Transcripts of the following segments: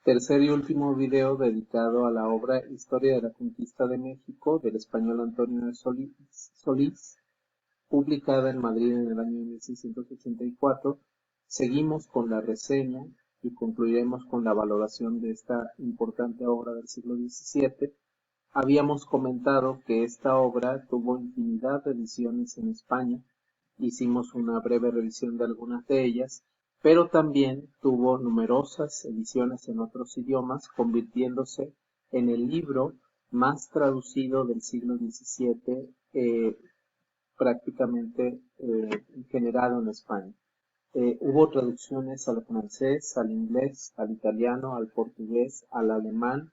tercer y último video dedicado a la obra Historia de la Conquista de México del español Antonio de Solís, publicada en Madrid en el año 1684. Seguimos con la reseña y concluiremos con la valoración de esta importante obra del siglo XVII. Habíamos comentado que esta obra tuvo infinidad de ediciones en España. Hicimos una breve revisión de algunas de ellas, pero también tuvo numerosas ediciones en otros idiomas, convirtiéndose en el libro más traducido del siglo XVII, prácticamente generado en España. Hubo traducciones al francés, al inglés, al italiano, al portugués, al alemán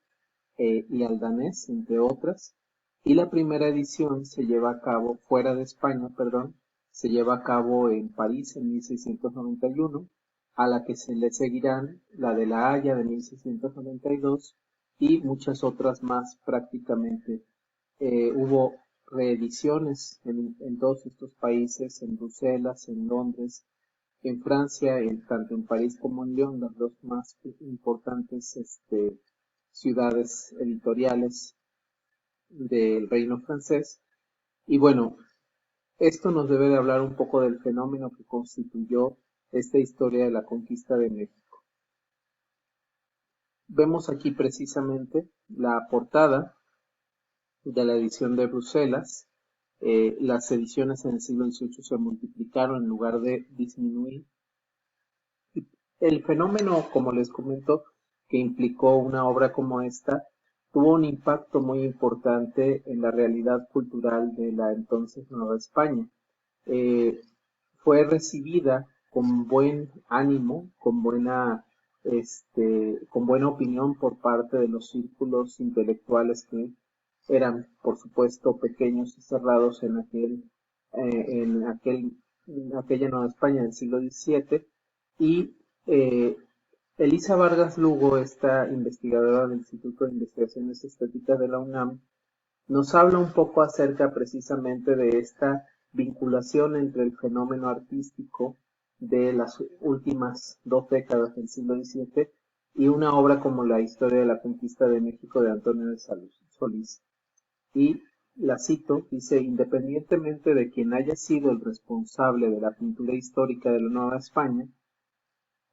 y al danés, entre otras. Y la primera edición se lleva a cabo fuera de España, perdón, se lleva a cabo en París en 1691, a la que se le seguirán la de La Haya de 1692 y muchas otras más prácticamente. Hubo reediciones en todos estos países, en Bruselas, en Londres, en Francia, tanto en París como en Lyon, las dos más importantes ciudades editoriales del reino francés. Y bueno, esto nos debe de hablar un poco del fenómeno que constituyó esta historia de la conquista de México. Vemos aquí precisamente la portada de la edición de Bruselas. Las ediciones en el siglo XVIII se multiplicaron en lugar de disminuir. El fenómeno, como les comento, que implicó una obra como esta, tuvo un impacto muy importante en la realidad cultural de la entonces Nueva España. Eh, Fue recibida con buen ánimo, con buena opinión por parte de los círculos intelectuales que eran, por supuesto, pequeños y cerrados en aquella Nueva España del siglo XVII. Y eh, Elisa Vargas Lugo, esta investigadora del Instituto de Investigaciones Estéticas de la UNAM, nos habla un poco acerca precisamente de esta vinculación entre el fenómeno artístico de las últimas 2 décadas del siglo XVII y una obra como la Historia de la Conquista de México de Antonio de Solís. Y la cito, dice: independientemente de quien haya sido el responsable de la pintura histórica de la Nueva España,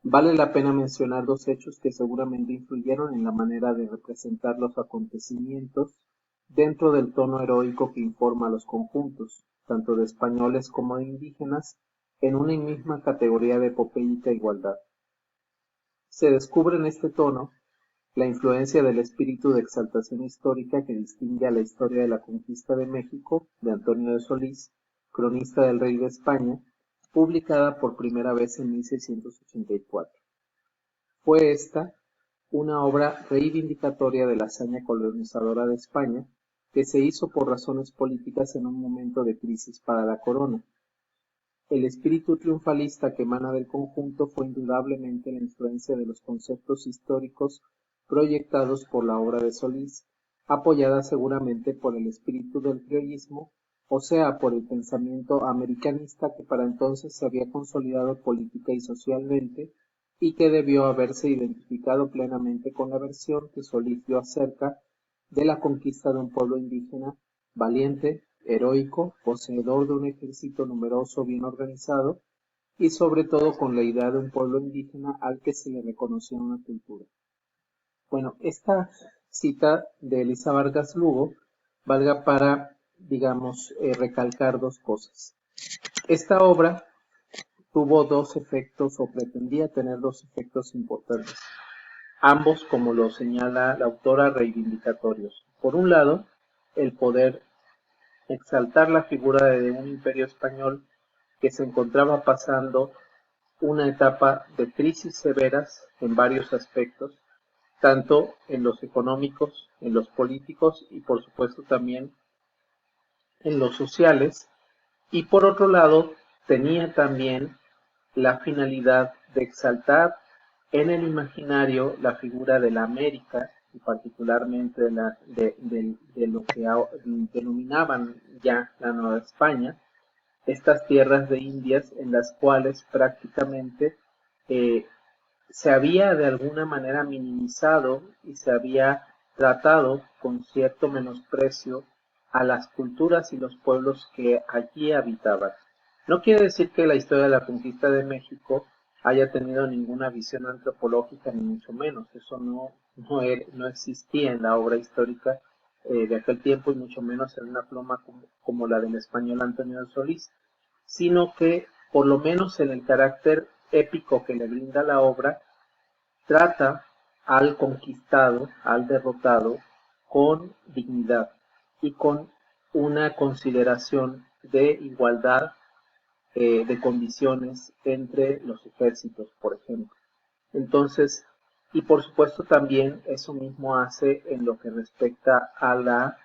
vale la pena mencionar dos hechos que seguramente influyeron en la manera de representar los acontecimientos dentro del tono heroico que informa a los conjuntos, tanto de españoles como de indígenas, en una misma categoría de epopéica igualdad. Se descubre en este tono la influencia del espíritu de exaltación histórica que distingue a la historia de la conquista de México de Antonio de Solís, cronista del rey de España, publicada por primera vez en 1684. Fue esta una obra reivindicatoria de la hazaña colonizadora de España, que se hizo por razones políticas en un momento de crisis para la corona. El espíritu triunfalista que emana del conjunto fue indudablemente la influencia de los conceptos históricos proyectados por la obra de Solís, apoyada seguramente por el espíritu del criollismo, o sea, por el pensamiento americanista que para entonces se había consolidado política y socialmente, y que debió haberse identificado plenamente con la versión que Solís dio acerca de la conquista de un pueblo indígena valiente, heroico, poseedor de un ejército numeroso, bien organizado, y sobre todo con la idea de un pueblo indígena al que se le reconocía una cultura. Bueno, esta cita de Elisa Vargas Lugo valga para, digamos, recalcar dos cosas. Esta obra tuvo dos efectos, o pretendía tener dos efectos importantes, ambos, como lo señala la autora, reivindicatorios. Por un lado, el poder exaltar la figura de un imperio español que se encontraba pasando una etapa de crisis severas en varios aspectos, tanto en los económicos, en los políticos y por supuesto también en los sociales. Y por otro lado, tenía también la finalidad de exaltar en el imaginario la figura de la América y particularmente de lo que denominaban ya la Nueva España, estas tierras de Indias en las cuales prácticamente eh, se había de alguna manera minimizado y se había tratado con cierto menosprecio a las culturas y los pueblos que allí habitaban. No quiere decir que la historia de la conquista de México haya tenido ninguna visión antropológica, ni mucho menos. Eso no existía en la obra histórica de aquel tiempo, y mucho menos en una pluma como la del español Antonio de Solís, sino que, por lo menos en el carácter épico que le brinda la obra, trata al conquistado, al derrotado, con dignidad y con una consideración de igualdad de condiciones entre los ejércitos, por ejemplo. Entonces, y por supuesto también eso mismo hace en lo que respecta a la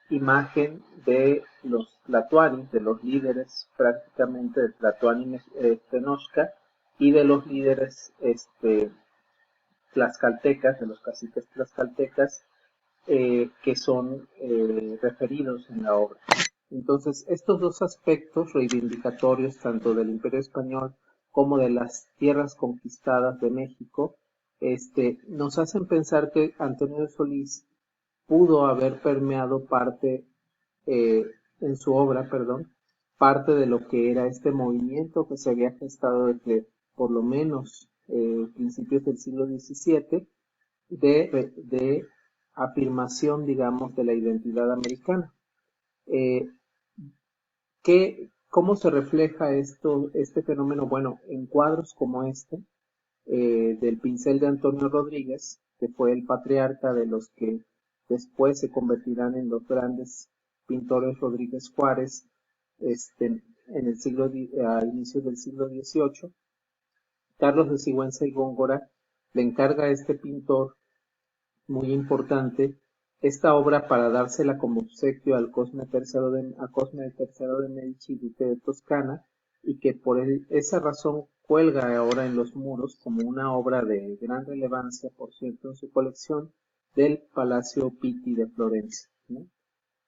imagen de los tlatoanis, de los líderes prácticamente de Tlatoani Tenochca, y de los líderes tlaxcaltecas, de los caciques tlaxcaltecas, que son referidos en la obra. Entonces, estos dos aspectos reivindicatorios, tanto del Imperio Español como de las tierras conquistadas de México, nos hacen pensar que Antonio de Solís pudo haber permeado parte, eh, en su obra, perdón, parte de lo que era este movimiento que se había gestado desde por lo menos principios del siglo XVII, de afirmación, digamos, de la identidad americana. Eh, ¿Cómo se refleja este fenómeno? Bueno, en cuadros como del pincel de Antonio Rodríguez, que fue el patriarca de los que después se convertirán en los grandes pintores Rodríguez Juárez, en el a inicios del siglo XVIII. Carlos de Sigüenza y Góngora le encarga a este pintor muy importante esta obra para dársela como obsequio a Cosme III de Medici, duque de Toscana, y que por esa razón cuelga ahora en los muros como una obra de gran relevancia, por cierto, en su colección del Palacio Pitti de Florencia, ¿no?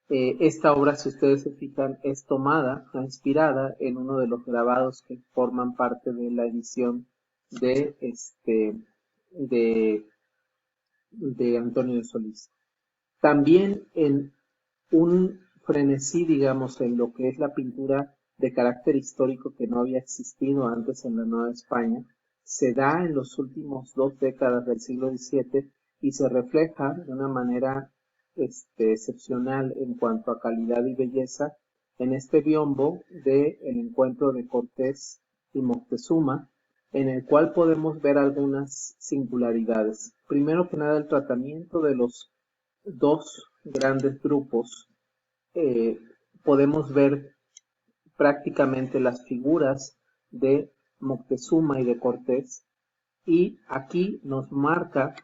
Esta obra, si ustedes se fijan, es inspirada en uno de los grabados que forman parte de la edición de de Antonio de Solís. También en un frenesí, digamos, en lo que es la pintura de carácter histórico que no había existido antes en la Nueva España, se da en los últimos 2 décadas del siglo XVII y se refleja de una manera excepcional en cuanto a calidad y belleza en este biombo de el encuentro de Cortés y Moctezuma, en el cual podemos ver algunas singularidades. Primero que nada, el tratamiento de los dos grandes grupos. eh, Podemos ver prácticamente las figuras de Moctezuma y de Cortés, y aquí nos marca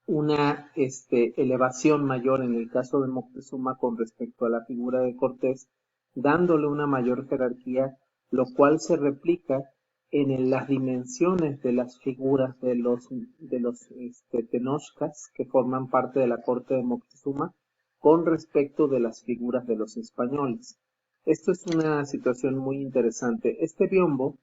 una elevación mayor en el caso de Moctezuma con respecto a la figura de Cortés, dándole una mayor jerarquía, lo cual se replica en las dimensiones de las figuras de los tenochcas que forman parte de la corte de Moctezuma con respecto de las figuras de los españoles. Esto es una situación muy interesante. Este biombo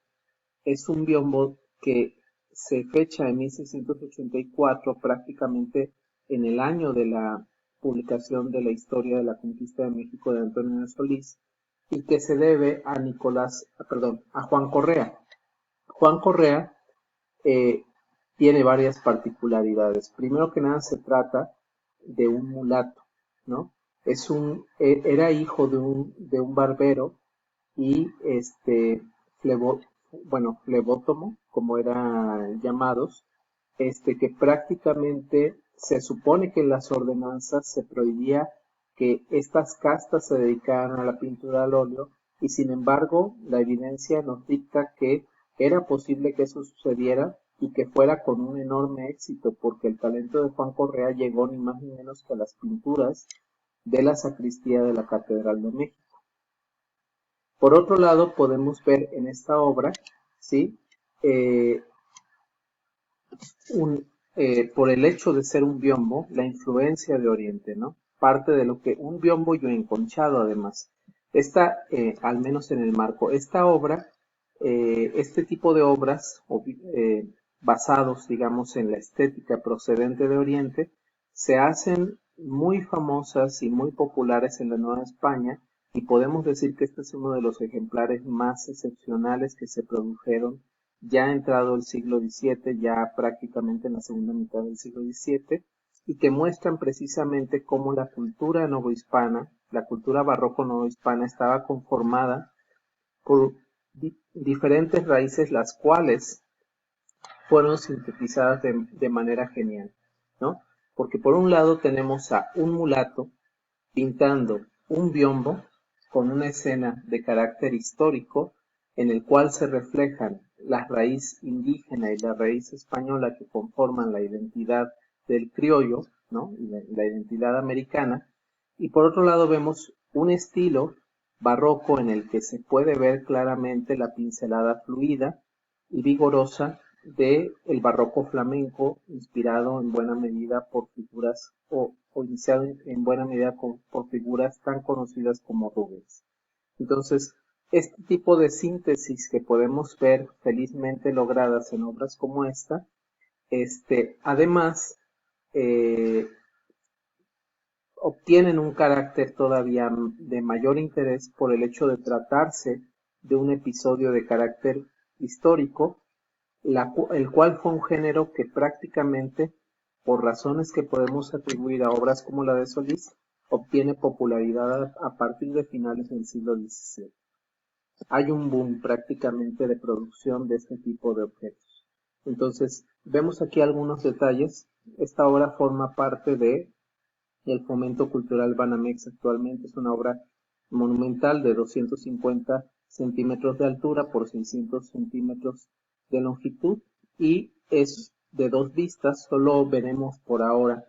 es un biombo que se fecha en 1684, prácticamente en el año de la publicación de la historia de la conquista de México de Antonio de Solís, y que se debe a a Juan Correa. Juan Correa eh, tiene varias particularidades. Primero que nada, se trata de un mulato, ¿no? Era hijo de un barbero, y flebótomo, como eran llamados, que prácticamente se supone que en las ordenanzas se prohibía que estas castas se dedicaran a la pintura al óleo, y sin embargo la evidencia nos dicta que era posible que eso sucediera y que fuera con un enorme éxito, porque el talento de Juan Correa llegó ni más ni menos que a las pinturas de la sacristía de la Catedral de México. Por otro lado, podemos ver en esta obra, ¿sí? Eh, por el hecho de ser un biombo, la influencia de Oriente, ¿no? Parte de lo que un biombo y enconchado, además. Al menos en el marco, esta obra, este tipo de obras basados, digamos, en la estética procedente de Oriente, se hacen muy famosas y muy populares en la Nueva España, y podemos decir que este es uno de los ejemplares más excepcionales que se produjeron ya entrado el siglo XVII, ya prácticamente en la segunda mitad del siglo XVII, y que muestran precisamente cómo la cultura novohispana, la cultura barroco novohispana, estaba conformada por diferentes raíces, las cuales fueron sintetizadas de manera genial, ¿no? Porque por un lado tenemos a un mulato pintando un biombo con una escena de carácter histórico en el cual se reflejan la raíz indígena y la raíz española que conforman la identidad del criollo, ¿no? Y la identidad americana. Y por otro lado vemos un estilo barroco en el que se puede ver claramente la pincelada fluida y vigorosa de el barroco flamenco, inspirado en buena medida por figuras o iniciado en buena medida por figuras tan conocidas como Rubens. Entonces, este tipo de síntesis que podemos ver felizmente logradas en obras como esta, además eh, obtienen un carácter todavía de mayor interés por el hecho de tratarse de un episodio de carácter histórico, el cual fue un género que prácticamente, por razones que podemos atribuir a obras como la de Solís, obtiene popularidad a partir de finales del siglo XVII. Hay un boom prácticamente de producción de este tipo de objetos. Entonces, vemos aquí algunos detalles. Esta obra forma parte de el Fomento Cultural Banamex actualmente. Es una obra monumental de 250 centímetros de altura por 600 centímetros de longitud y es de dos vistas. Solo veremos por ahora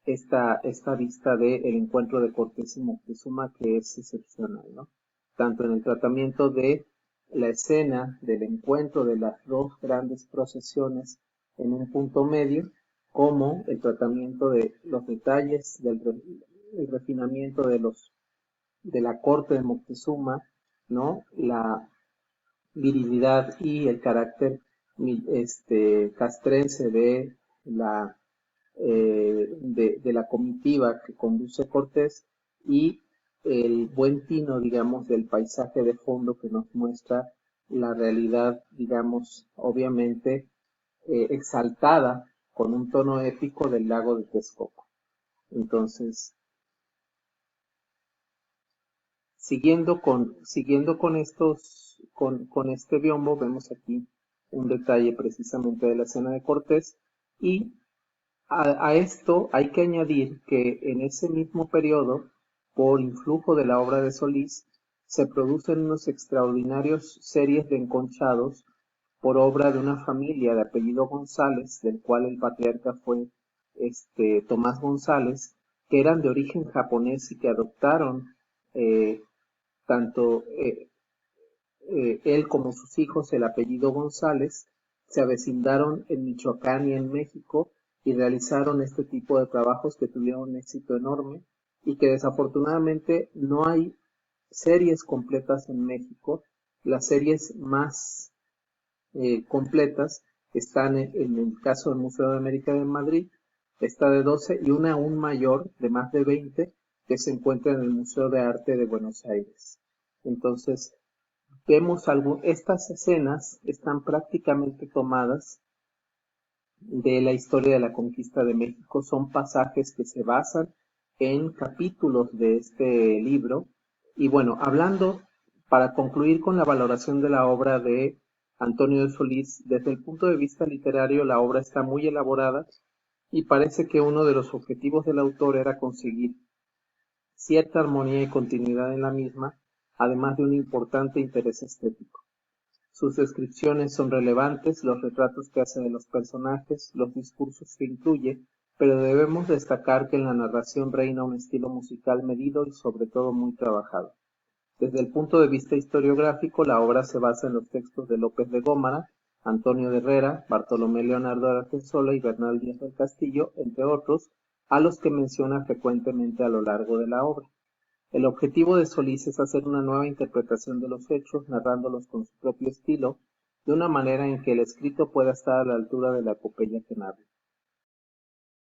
esta vista del encuentro de Cortés y Moctezuma, que es excepcional, ¿no? Tanto en el tratamiento de la escena del encuentro de las dos grandes procesiones en un punto medio, como el tratamiento de los detalles, el refinamiento de la corte de Moctezuma, ¿no? La virilidad y el carácter castrense de la comitiva que conduce Cortés, y el buen tino, digamos, del paisaje de fondo que nos muestra la realidad, digamos, obviamente exaltada con un tono épico del lago de Texcoco. Entonces, siguiendo con este biombo, vemos aquí un detalle precisamente de la escena de Cortés, y a esto hay que añadir que en ese mismo periodo, por influjo de la obra de Solís, se producen unos extraordinarios series de enconchados por obra de una familia de apellido González, del cual el patriarca fue Tomás González, que eran de origen japonés y que adoptaron eh, tanto él como sus hijos el apellido González, se avecindaron en Michoacán y en México y realizaron este tipo de trabajos que tuvieron un éxito enorme y que desafortunadamente no hay series completas en México. Las series más completas están en el caso del Museo de América de Madrid, está de 12, y una aún mayor de más de 20 que se encuentra en el Museo de Arte de Buenos Aires. Entonces, vemos estas escenas están prácticamente tomadas de la historia de la conquista de México. Son pasajes que se basan en capítulos de este libro. Y bueno, hablando, para concluir con la valoración de la obra de Antonio de Solís, desde el punto de vista literario, la obra está muy elaborada y parece que uno de los objetivos del autor era conseguir cierta armonía y continuidad en la misma, además de un importante interés estético. Sus descripciones son relevantes, los retratos que hace de los personajes, los discursos que incluye, pero debemos destacar que en la narración reina un estilo musical medido y sobre todo muy trabajado. Desde el punto de vista historiográfico, la obra se basa en los textos de López de Gómara, Antonio de Herrera, Bartolomé Leonardo de Argensola y Bernal Díaz del Castillo, entre otros, a los que menciona frecuentemente a lo largo de la obra. El objetivo de Solís es hacer una nueva interpretación de los hechos, narrándolos con su propio estilo, de una manera en que el escrito pueda estar a la altura de la epopeya que narra.